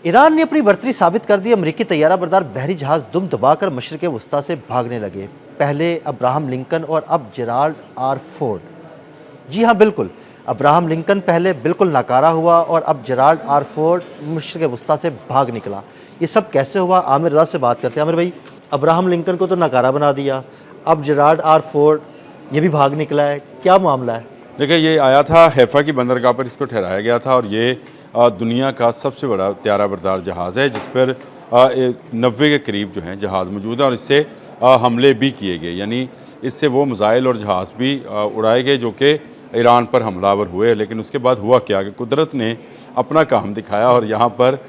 Iran ने अपनी बढ़तरी साबित कर दी। अमरीकी तैयारा बरदार बहरी जहाज दुम दबाकर मशरिक़ वस्ता से भागने लगे। पहले अब्राहम लिंकन और अब जेराल्ड आर फोर्ड। जी हाँ, बिल्कुल, अब्राहम लिंकन पहले बिल्कुल नाकारा हुआ और अब जेराल्ड आर फोर्ड मशरिक़ वस्ता से भाग निकला। ये सब कैसे हुआ? आमिर रज़ा से बात करते हैं। आमिर भाई, अब्राहम लिंकन को तो नाकारा बना दिया, अब जेराल्ड आर फोर्ड ये भी भाग निकला है, क्या मामला है? देखिए, ये आया था हैफा की बंदरगाह पर, इसको ठहराया गया था और ये दुनिया का सबसे बड़ा त्यारा बरदार जहाज़ है, जिस पर 90 के करीब जो हैं जहाज़ मौजूद है और इससे हमले भी किए गए। यानी इससे वो मिसाइल और जहाज़ भी उड़ाए गए जो कि ईरान पर हमलावर हुए। लेकिन उसके बाद हुआ क्या कि कुदरत ने अपना काम दिखाया और यहाँ पर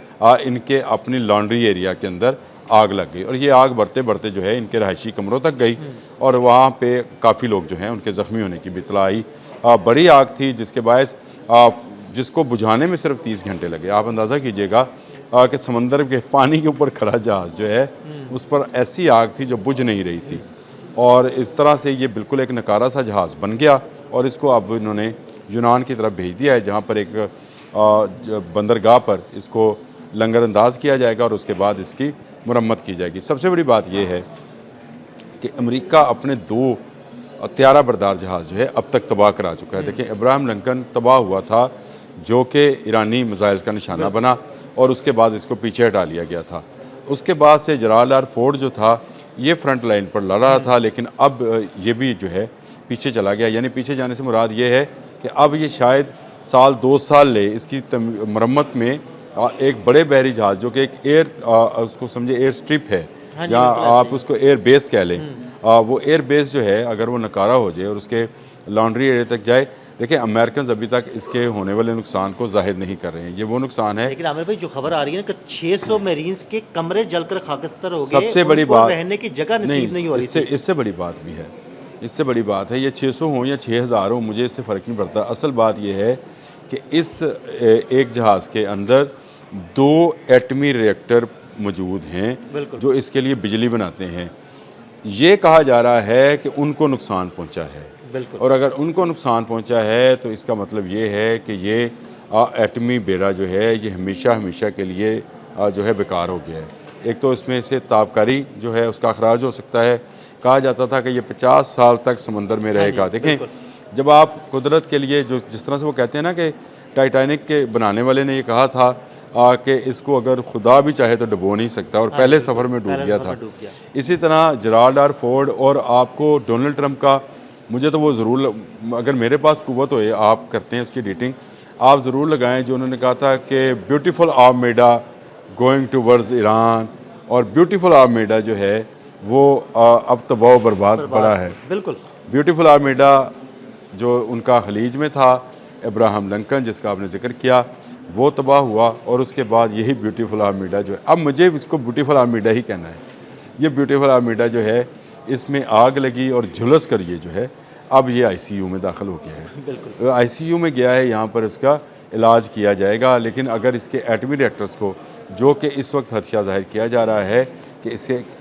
इनके अपनी लॉन्ड्री एरिया के अंदर आग लग गई और ये आग बढ़ते बढ़ते जो है इनके रहायशी कमरों तक गई और वहाँ पे काफ़ी लोग जो हैं उनके ज़ख्मी होने की भी इत्तला आई। बड़ी आग थी जिसके बायस जिसको बुझाने में सिर्फ 30 घंटे लगे। आप अंदाज़ा कीजिएगा कि समंदर के पानी के ऊपर खड़ा जहाज़ जो है उस पर ऐसी आग थी जो बुझ नहीं रही थी और इस तरह से ये बिल्कुल एक नकारा सा जहाज़ बन गया और इसको अब इन्होंने यूनान की तरफ भेज दिया है, जहाँ पर एक बंदरगाह पर इसको लंगर अंदाज किया जाएगा और उसके बाद इसकी मुरम्मत की जाएगी। सबसे बड़ी बात यह है कि अमेरिका अपने 2 त्यारा बरदार जहाज़ जो है अब तक तबाह करा चुका है। देखिए, अब्राहम लिंकन तबाह हुआ था जो कि ईरानी मिसाइल्स का निशाना बना और उसके बाद इसको पीछे हटा लिया गया था। उसके बाद से जेराल्ड आर फोर्ड जो था ये फ्रंट लाइन पर लड़ रहा था, लेकिन अब ये भी जो है पीछे चला गया। यानी पीछे जाने से मुराद ये है कि अब ये शायद 2 साल ले इसकी मरम्मत में एक बड़े बहरी जहाज़ जो कि एक उसको समझे एयर स्ट्रिप है, या आप उसको एयर बेस कह लें, वो एयर बेस जो है अगर वो नकारा हो जाए और उसके लॉन्ड्री एरिया तक जाए। देखिए, अमेरिकन अभी तक इसके होने वाले नुकसान को जाहिर नहीं कर रहे हैं। ये वो नुकसान है। लेकिन आमिर भाई, जो खबर आ रही है ना कि 600 मरीन्स के कमरे जलकर खाकस्तर हो गए, सबसे बड़ी बात रहने की जगह नसीब नहीं हो रही थी। इससे बड़ी बात भी है, इससे बड़ी बात है, ये 600 हो या 6000 हो, मुझे इससे फ़र्क नहीं पड़ता। असल बात यह है कि इस एक जहाज़ के अंदर 2 एटमी रिएक्टर मौजूद हैं जो इसके लिए बिजली बनाते हैं। ये कहा जा रहा है कि उनको नुकसान पहुंचा है और अगर उनको नुकसान पहुंचा है तो इसका मतलब ये है कि ये एटमी बेड़ा जो है ये हमेशा हमेशा के लिए जो है बेकार हो गया है। एक तो इसमें से ताबकारी जो है उसका अखराज हो सकता है। कहा जाता था कि ये 50 साल तक समंदर में रहेगा। देखें, जब आप कुदरत के लिए जो जिस तरह से वो कहते हैं ना कि टाइटैनिक के बनाने वाले ने ये कहा था कि इसको अगर खुदा भी चाहे तो डुबो नहीं सकता और पहले सफ़र में डूब गया था। इसी तरह जेराल्ड आर फोर्ड और आपको डोनाल्ड ट्रंप का, मुझे तो वो ज़रूर, अगर मेरे पास कुव्वत हो, आप करते हैं उसकी एडिटिंग, आप ज़रूर लगाएं जो उन्होंने कहा था कि beautiful armada going towards Iran, और ब्यूटीफुल आर्मेडा जो है वो अब तबाह बर्बाद पड़ा है। बिल्कुल, ब्यूटीफुल आर्मेडा जो उनका खलीज में था, अब्राहम लिंकन जिसका आपने जिक्र किया, वो तबाह हुआ और उसके बाद यही ब्यूटीफुल आर्मीडा जो है, अब मुझे इसको ब्यूटीफुल आर्मीडा ही कहना है। ये ब्यूटीफुल आर्मीडा जो है इसमें आग लगी और झुलस कर ये जो है अब ये आईसीयू में दाखिल हो गया है। आईसीयू में गया है, यहाँ पर इसका इलाज किया जाएगा। लेकिन अगर इसके एटमी रिएक्टर्स को, जो कि इस वक्त खदशा जाहिर किया जा रहा है कि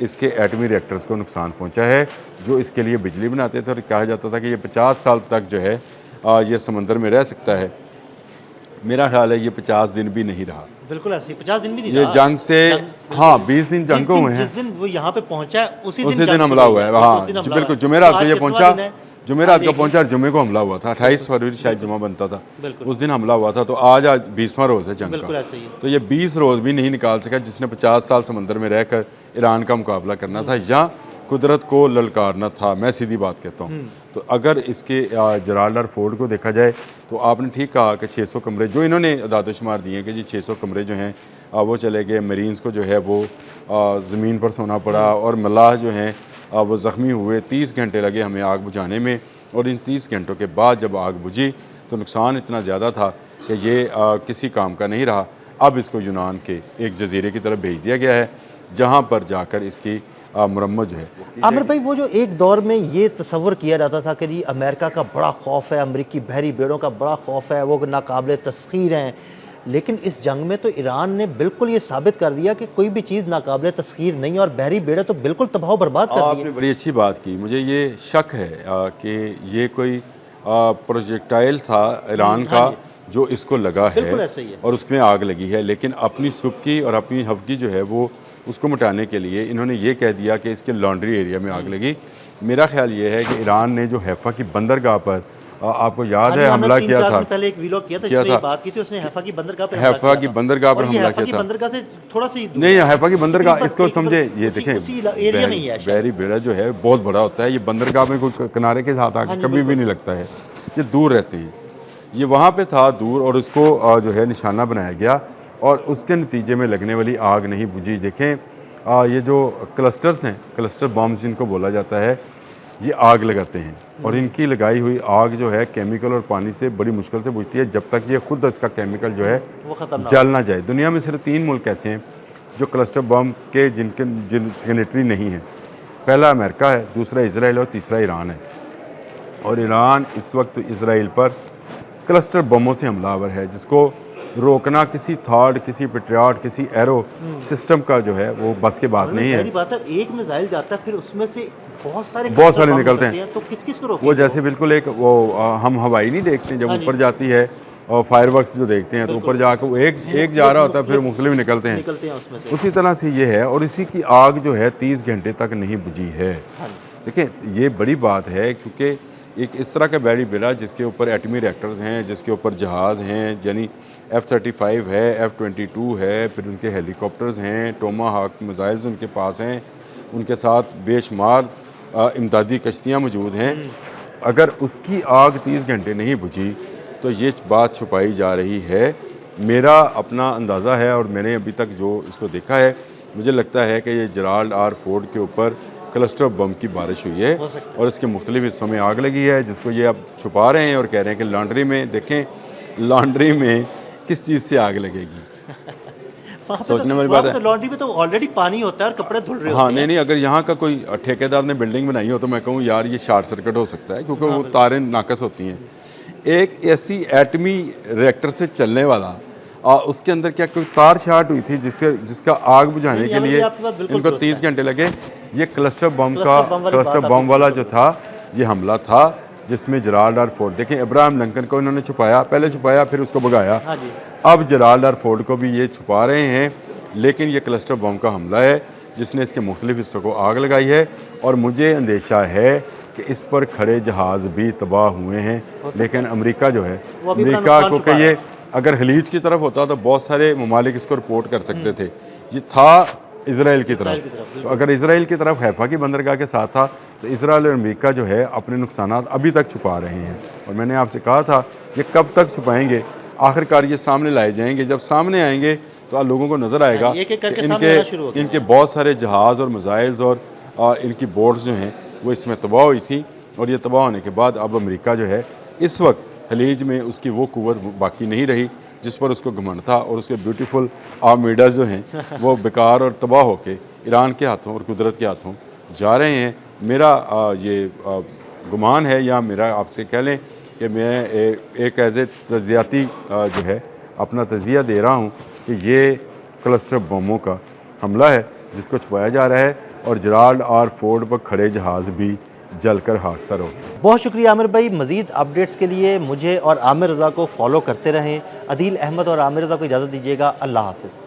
इसके एटमी रिएक्टर्स को नुकसान पहुँचा है जो इसके लिए बिजली बनाते थे और कहा जाता था कि ये 50 साल तक जो है ये समंदर में रह सकता है। मेरा ख्याल है ये 50 दिन भी नहीं रहा। बिल्कुल ऐसे 50 दिन भी नहीं ये रहा। जंग से हाँ 20 दिन जंग को हुए हैं। जिस दिन वो यहाँ पे पहुंचा है उसी दिन हमला हुआ है। हाँ बिल्कुल, जुमेरात को ये पहुंचा, जुमेरात को पहुंचा और जुमे को हमला हुआ था। 28 फरवरी शायद जुमा बनता था, उस दिन हमला हुआ था। तो आज 20वां रोज़ है जंग का। तो ये 20 रोज़ भी नहीं निकाल सका जिसने 50 साल समंदर में रहकर ईरान का मुकाबला करना था या कुदरत को ललकारना था। मैं सीधी बात कहता हूँ। तो अगर इसके जेराल्ड आर फोर्ड को देखा जाए तो आपने ठीक कहा कि 600 कमरे जो इन्होंने अदाद-ओ-शुमार दिए कि जी 600 कमरे जो हैं वो चले गए। मरीन्स को जो है वो ज़मीन पर सोना पड़ा और मलाह जो हैं वो ज़ख्मी हुए। 30 घंटे लगे हमें आग बुझाने में और इन 30 घंटों के बाद जब आग बुझी तो नुकसान इतना ज़्यादा था कि ये किसी काम का नहीं रहा। अब इसको यूनान के एक जजीरे की तरफ भेज दिया गया है जहाँ पर जाकर इसकी मुरम्मत जो है। आमिर भाई, वो जो एक दौर में ये तस्वर किया जाता था कि जी अमेरिका का बड़ा खौफ है, अमेरिकी बहरी बेड़ों का बड़ा खौफ है, वो नाकाबिले तस्खीर हैं, लेकिन इस जंग में तो ईरान ने बिल्कुल ये साबित कर दिया कि कोई भी चीज़ नाकाबिले तस्खीर नहीं है और बहरी बेड़े तो बिल्कुल तबाह बर्बाद कर दी। आपने बड़ी अच्छी बात की। मुझे ये शक है कि ये कोई प्रोजेक्टाइल था ईरान का जो इसको लगा बिल्कुल है ऐसा ही है। और उसमें आग लगी है, लेकिन अपनी सुबकी और अपनी हफ्की जो है वो उसको मिटाने के लिए इन्होंने ये कह दिया कि इसके लॉन्ड्री एरिया में आग लगी। मेरा ख्याल ये है कि ईरान ने जो हैफा की बंदरगाह पर आपको याद है हमला किया था, पहले एक व्लॉग किया था किया जिसमें ये था। बात की थी, उसने हैफा की बंदरगाह पे हैफा की बंदरगाह पर हमला हैफा की किया था। बंदरगाह से थोड़ा सा ही दूर नहीं, है। हैफा की बंदरगाह तकरीबन इसको समझे, ये उसी- देखें उसी एरिया में ही है शायद। बहरी बेड़ा जो है बहुत बड़ा होता है, ये बंदरगाह में कोई किनारे के साथ आके कभी भी नहीं लगता है, ये दूर रहते हैं। ये वहाँ पे था दूर और उसको जो है निशाना बनाया गया और उसके नतीजे में लगने वाली आग नहीं बुझी। देखें ये जो क्लस्टर्स हैं, क्लस्टर बॉम्ब्स जिनको बोला जाता है, ये आग लगाते हैं और इनकी लगाई हुई आग जो है केमिकल और पानी से बड़ी मुश्किल से बुझती है, जब तक ये खुद इसका केमिकल जो है वो खत्म ना जल ना जाए। दुनिया में सिर्फ 3 मुल्क ऐसे हैं जो क्लस्टर बम के जिन सिग्नेटरी नहीं हैं। पहला अमेरिका है, दूसरा इजराइल और तीसरा ईरान है। और ईरान इस वक्त इसराइल पर क्लस्टर बमों से हमलावर है, जिसको रोकना किसी थॉड, किसी पेट्रियाट, किसी एरो सिस्टम का जो है वो बस के बात नहीं है। पहली बात है, एक मिसाइल जाता है फिर उसमें से बहुत सारे बम निकलते हैं। तो किस किस को रोकेंगे वो जैसे बिल्कुल एक वो हम हवाई नहीं देखते जब हाँ जी। ऊपर जाती है और फायरवर्क्स जो देखते हैं तो ऊपर जाकर वो एक जा रहा होता है, फिर मुख्तलिफ निकलते हैं। उसमें से। उसी तरह से ये है और इसी की आग जो है 30 घंटे तक नहीं बुझी है। हाँ जी। देखिए ये बड़ी बात है, क्योंकि एक इस तरह का बैरी बेड़ा जिसके ऊपर एटमी रिएक्टर्स हैं, जिसके ऊपर जहाज़ हैं, यानी F-35 है, F-22 है, फिर उनके हेलीकॉप्टर्स हैं, टोमाहाक मिसाइल्स उनके पास हैं, उनके साथ बेशुमार इमदादी कश्तियाँ मौजूद हैं। अगर उसकी आग 30 घंटे नहीं बुझी तो ये बात छुपाई जा रही है। मेरा अपना अंदाज़ा है और मैंने अभी तक जो इसको देखा है, मुझे लगता है कि ये जेराल्ड आर फोर्ड के ऊपर क्लस्टर बम की बारिश हुई है और इसके मुख्तलिफ हिस्सों में आग लगी है, जिसको ये अब छुपा रहे हैं और कह रहे हैं कि लॉन्ड्री में। देखें लॉन्ड्री में किस चीज़ से आग लगेगी, सोचने वाली बात है। तो लॉन्ड्री में तो ऑलरेडी पानी होता है और कपड़े धुल रहे हाँ, होते हैं। नहीं, अगर यहाँ का कोई ठेकेदार ने बिल्डिंग बनाई हो तो मैं कहूँ यार ये शॉर्ट सर्किट हो सकता है, क्योंकि वो तारें नाकस होती हैं। एक ऐसी एटमी रिएक्टर से चलने वाला उसके अंदर क्या कोई तार शार्ट हुई थी जिसका आग बुझाने के लिए इनको 30 घंटे लगे। ये क्लस्टर बम वाला जो था ये हमला था, जिसमें जेराल्ड आर फोर्ड, देखें अब्राहम लिंकन को इन्होंने छुपाया, पहले छुपाया फिर उसको भगाया। हाँ जी। अब जेराल्ड आर फोर्ड को भी ये छुपा रहे हैं, लेकिन ये क्लस्टर बम का हमला है जिसने इसके मुख्तलिफ हिस्सों को आग लगाई है। और मुझे अंदेशा है कि इस पर खड़े जहाज़ भी तबाह हुए हैं, लेकिन अमेरिका जो है, अमेरिका को कि ये अगर खलीज की तरफ होता तो बहुत सारे ममालिक इसको रिपोर्ट कर सकते थे। ये था इसराइल की तरफ, तो अगर इसराइल की तरफ हैफा की बंदरगाह के साथ था तो इसराइल और अमेरिका जो है अपने नुकसानात अभी तक छुपा रहे हैं। और मैंने आपसे कहा था ये कब तक छुपाएंगे, आखिरकार ये सामने लाए जाएंगे। जब सामने आएंगे तो लोगों को नज़र आएगा कि इनके बहुत सारे जहाज़ और मिसाइल्स और इनकी बोट्स जो हैं वो इसमें तबाह हुई थी। और ये तबाह होने के बाद अब अमेरिका जो है इस वक्त खलीज में उसकी वो कुव्वत बाकी नहीं रही जिस पर उसको घमंड था, और उसके ब्यूटीफुल आर्मीडाज जो हैं वो बेकार और तबाह होके ईरान के हाथों और कुदरत के हाथों जा रहे हैं। मेरा ये गुमान है, या मेरा आपसे कह लें कि मैं एक एज ए तजियाती जो है अपना तजिया दे रहा हूँ कि ये क्लस्टर बमों का हमला है जिसको छुपाया जा रहा है, और जेराल्ड आर फोर्ड पर खड़े जहाज़ भी जलकर हादसा हो। बहुत शुक्रिया आमिर भाई। मज़ीद अपडेट्स के लिए मुझे और आमिर रज़ा को फॉलो करते रहें। अदील अहमद और आमिर रज़ा को इजाज़त दीजिएगा। अल्लाह हाफ़िज़।